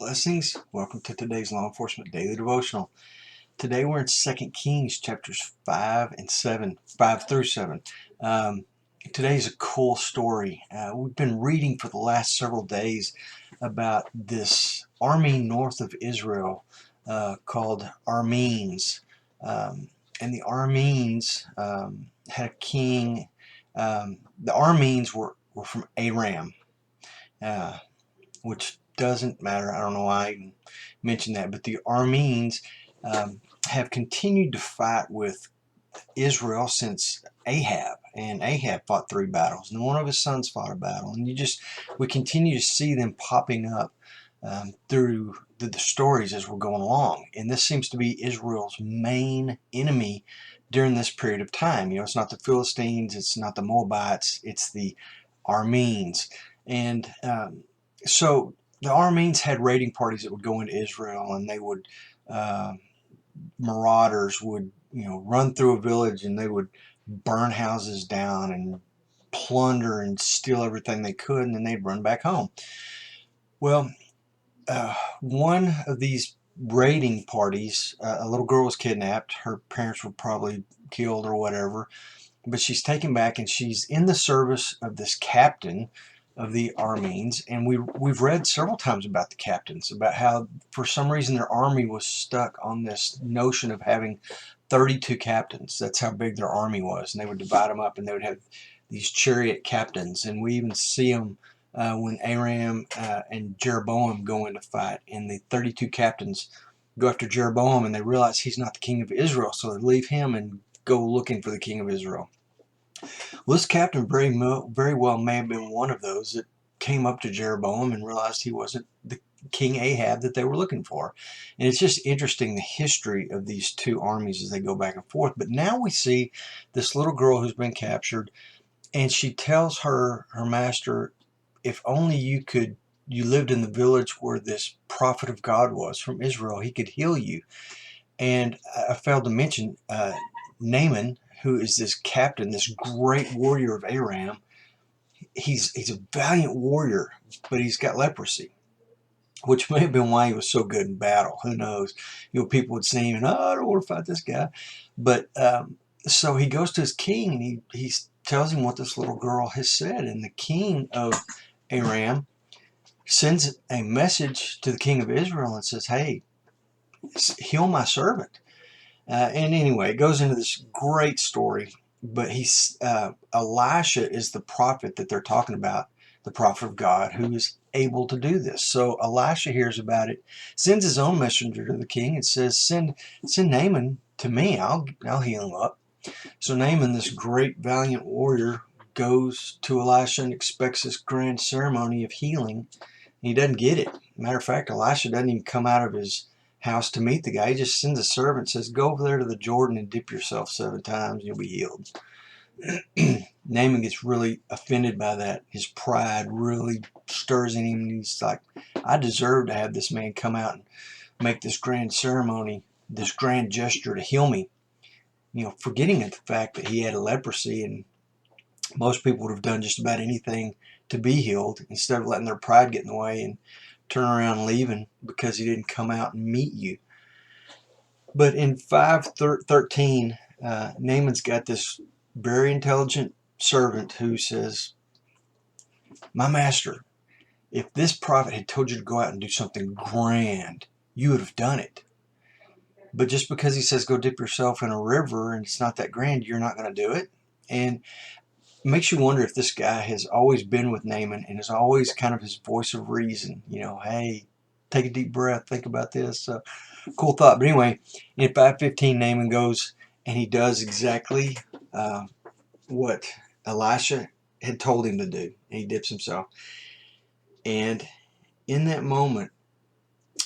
Blessings. Welcome to today's Law Enforcement Daily Devotional. Today we're in 2 Kings chapters 5 through 7. Today's a cool story. We've been reading for the last several days about this army north of Israel called Armenes. And the Armenes had a king. The Armenes were from Aram, which doesn't matter. I don't know why I even mentioned that, but the Armenes have continued to fight with Israel since Ahab, and Ahab fought 3 battles, and one of his sons fought a battle, and we continue to see them popping up through the stories as we're going along. And this seems to be Israel's main enemy during this period of time. You know, it's not the Philistines, it's not the Moabites, it's the Armenes. And so the Armenes had raiding parties that would go into Israel, and they would marauders would run through a village, and they would burn houses down and plunder and steal everything they could, and then they'd run back home. Well, one of these raiding parties, a little girl was kidnapped. Her parents were probably killed or whatever, but she's taken back, and she's in the service of this captain of the Armenes. And we've read several times about the captains, about how for some reason their army was stuck on this notion of having 32 captains. That's how big their army was, and they would divide them up, and they would have these chariot captains. And we even see them when Aram and Jeroboam go into fight, and the 32 captains go after Jeroboam, and they realize he's not the king of Israel, so they leave him and go looking for the king of Israel. Well, this captain very well may have been one of those that came up to Jeroboam and realized he wasn't the King Ahab that they were looking for. And it's just interesting, the history of these two armies as they go back and forth. But now we see this little girl who's been captured, and she tells her master, if only you lived in the village where this prophet of God was from Israel, he could heal you. And I failed to mention Naaman, who is this captain, this great warrior of Aram. He's a valiant warrior, but he's got leprosy, which may have been why he was so good in battle. Who knows? People would see him and, I don't want to fight this guy. But so he goes to his king, and he tells him what this little girl has said. And the king of Aram sends a message to the king of Israel and says, hey, heal my servant. And anyway, it goes into this great story. But Elisha is the prophet that they're talking about, the prophet of God, who is able to do this. So Elisha hears about it, sends his own messenger to the king, and says, send Naaman to me. I'll heal him up. So Naaman, this great valiant warrior, goes to Elisha and expects this grand ceremony of healing, and he doesn't get it. Matter of fact, Elisha doesn't even come out of his house to meet the guy. He just sends a servant, says, go over there to the Jordan and dip yourself 7 times and you'll be healed. Naaman gets really offended by that. His pride really stirs in him, and he's like, I deserve to have this man come out and make this grand ceremony, this grand gesture to heal me, forgetting the fact that he had a leprosy, and most people would have done just about anything to be healed instead of letting their pride get in the way and turn around and leaving because he didn't come out and meet you. But in 5:13, Naaman's got this very intelligent servant who says, my master, if this prophet had told you to go out and do something grand, you would have done it. But just because he says go dip yourself in a river and it's not that grand, you're not going to do it. And it makes you wonder if this guy has always been with Naaman and is always kind of his voice of reason. Hey, take a deep breath, think about this. Cool thought. But anyway, in 5:15, Naaman goes and he does exactly what Elisha had told him to do. And he dips himself. And in that moment,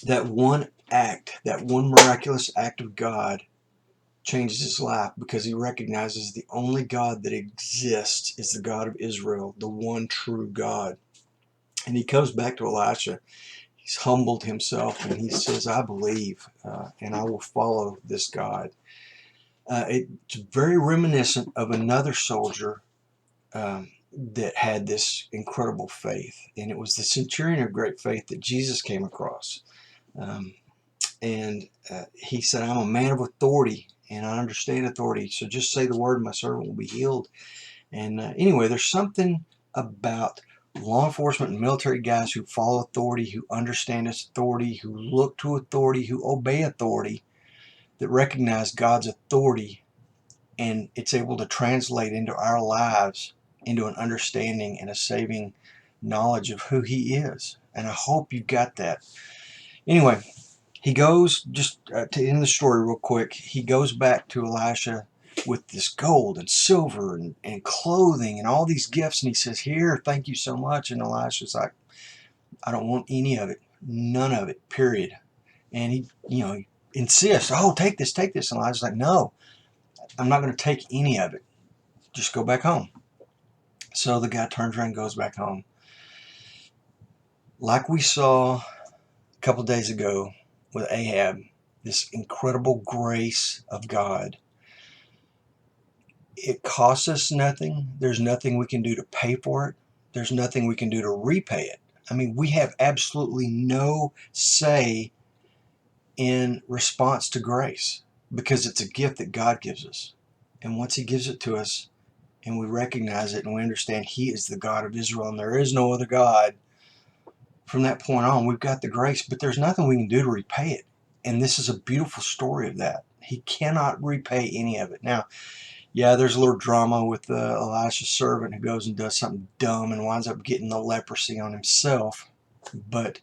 that one miraculous act of God changes his life, because he recognizes the only God that exists is the God of Israel, the one true God. And he comes back to Elisha. He's humbled himself, and he says, I believe, and I will follow this God. It's very reminiscent of another soldier that had this incredible faith. And it was the centurion of great faith that Jesus came across. Um, and he said, I'm a man of authority and I understand authority. So just say the word and my servant will be healed. And anyway, there's something about law enforcement and military guys who follow authority, who understand authority, who look to authority, who obey authority, that recognize God's authority, and it's able to translate into our lives into an understanding and a saving knowledge of who he is. And I hope you got that. Anyway, he goes, just to end the story real quick, he goes back to Elisha with this gold and silver and clothing and all these gifts, and he says, here, thank you so much. And Elisha's like, I don't want any of it, none of it, period. And he, he insists, oh, take this. And Elisha's like, no, I'm not going to take any of it. Just go back home. So the guy turns around and goes back home. Like we saw a couple days ago with Ahab, this incredible grace of God. It costs us nothing. There's nothing we can do to pay for it. There's nothing we can do to repay it. I mean, we have absolutely no say in response to grace because it's a gift that God gives us. And once he gives it to us and we recognize it and we understand he is the God of Israel and there is no other God, from that point on, we've got the grace, but there's nothing we can do to repay it. And this is a beautiful story of that. He cannot repay any of it. Now, yeah, there's a little drama with Elisha's servant who goes and does something dumb and winds up getting the leprosy on himself. But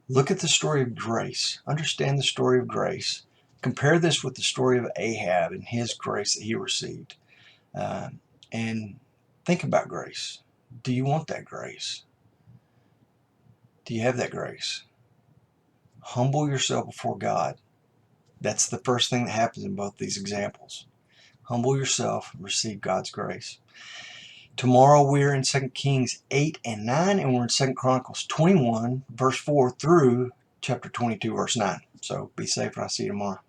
look at the story of grace. Understand the story of grace. Compare this with the story of Ahab and his grace that he received. And think about grace. Do you want that grace? Do you have that grace? Humble yourself before God. That's the first thing that happens in both these examples. Humble yourself and receive God's grace. Tomorrow we're in 2 Kings 8 and 9, and we're in 2 Chronicles 21, verse 4 through chapter 22, verse 9. So be safe, and I'll see you tomorrow.